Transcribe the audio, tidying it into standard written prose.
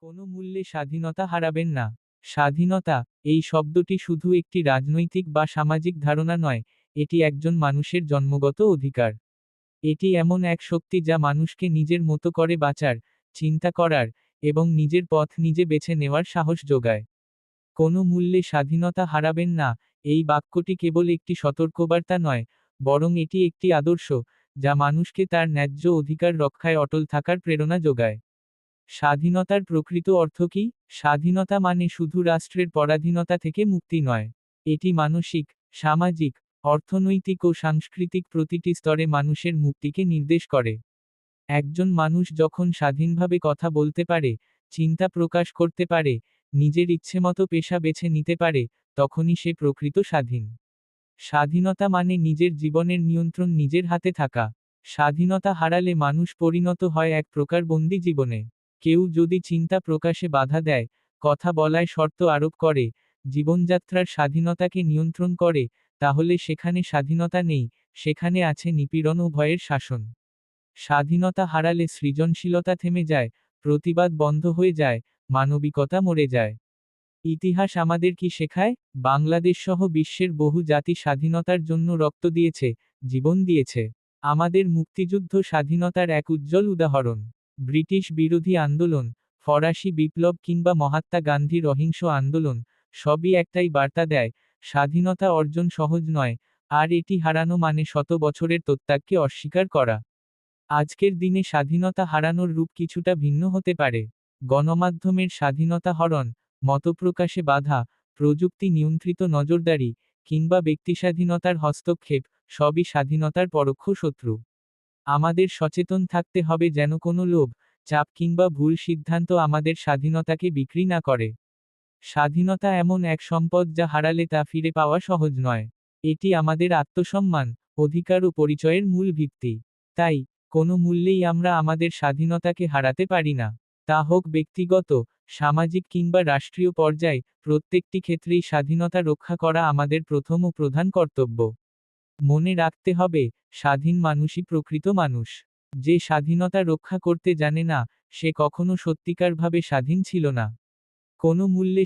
কোনো মূল্যে স্বাধীনতা হারাবেন না। স্বাধীনতা, এই শব্দটি শুধু একটি রাজনৈতিক বা সামাজিক ধারণা নয়, এটি একজন মানুষের জন্মগত অধিকার। এটি এমন এক শক্তি যা মানুষকে নিজের মতো করে বাঁচার, চিন্তা করার, এবং নিজের পথ নিজে বেছে নেওয়ার সাহস যোগায়। কোনো মূল্যে স্বাধীনতা হারাবেন না, এই বাক্যটি কেবল একটি সতর্কবার্তা নয়, বরং এটি একটি আদর্শ, যা মানুষকে তার ন্যায্য অধিকার রক্ষায় অটল থাকার প্রেরণা যোগায়। স্বাধীনতার প্রকৃত অর্থ কি? স্বাধীনতা মানে শুধু রাষ্ট্রের পরাধীনতা থেকে মুক্তি নয়। এটি মানসিক, সামাজিক, অর্থনৈতিক ও সাংস্কৃতিক প্রতিটি স্তরে মানুষের মুক্তিকে নির্দেশ করে। একজন মানুষ যখন স্বাধীনভাবে কথা বলতে পারে, চিন্তা প্রকাশ করতে পারে, নিজের ইচ্ছেমতো পেশা বেছে নিতে পারে, তখনই সে প্রকৃত স্বাধীন। স্বাধীনতা মানে নিজের জীবনের নিয়ন্ত্রণ নিজের হাতে থাকা। স্বাধীনতা হারালে মানুষ পরিণত হয় এক প্রকার বন্দি জীবনে। কেউ যদি চিন্তা প্রকাশে বাধা দেয়, কথা বলায় শর্ত আরোপ করে, জীবনযাত্রার স্বাধীনতাকে নিয়ন্ত্রণ করে, তাহলে সেখানে স্বাধীনতা নেই, সেখানে আছে নিপীড়ন ও ভয়ের শাসন। স্বাধীনতা হারালে সৃজনশীলতা থেমে যায়, প্রতিবাদ বন্ধ হয়ে যায়, মানবিকতা মরে যায়। ইতিহাস আমাদের কি শেখায়? বাংলাদেশ সহ বিশ্বের বহু জাতি স্বাধীনতার জন্য রক্ত দিয়েছে, জীবন দিয়েছে। আমাদের মুক্তিযুদ্ধ স্বাধীনতার এক উজ্জ্বল উদাহরণ। ব্রিটিশ বিরোধী আন্দোলন, ফরাসি বিপ্লব কিংবা মহাত্মা গান্ধীর অহিংস আন্দোলন, সবই একটাই বার্তা দেয়, স্বাধীনতা অর্জন সহজ নয়, আর এটি হারানো মানে শত বছরের ত্যাগকে অস্বীকার করা। আজকের দিনে স্বাধীনতা হারানোর রূপ কিছুটা ভিন্ন হতে পারে। গণমাধ্যমের স্বাধীনতা হরণ, মতপ্রকাশে বাধা, প্রযুক্তি নিয়ন্ত্রিত নজরদারি, কিংবা ব্যক্তিস্বাধীনতার হস্তক্ষেপ, সবই স্বাধীনতার পরোক্ষ শত্রু। আমাদের সচেতন থাকতে হবে যেন কোনো লোভ, চাপ কিংবা ভুল সিদ্ধান্ত আমাদের স্বাধীনতাকে বিক্রি না করে। স্বাধীনতা এমন এক সম্পদ যা হারালে তা ফিরে পাওয়া সহজ নয়। এটি আমাদের আত্মসম্মান, অধিকার ও পরিচয়ের মূল ভিত্তি। তাই, কোনো মূল্যেই আমরা আমাদের স্বাধীনতাকে হারাতে পারি না। তা হোক ব্যক্তিগত, সামাজিক কিংবা রাষ্ট্রীয় পর্যায়ে, প্রত্যেকটি ক্ষেত্রেই স্বাধীনতা রক্ষা করা আমাদের প্রথম ও প্রধান কর্তব্য। মনে রাখতে হবে, স্বাধীন মানুষই প্রকৃত মানুষ। যে স্বাধীনতা রক্ষা করতে জানে না, সে কখনো সত্যিকারভাবে স্বাধীন ছিল না। কোনো মূল্যে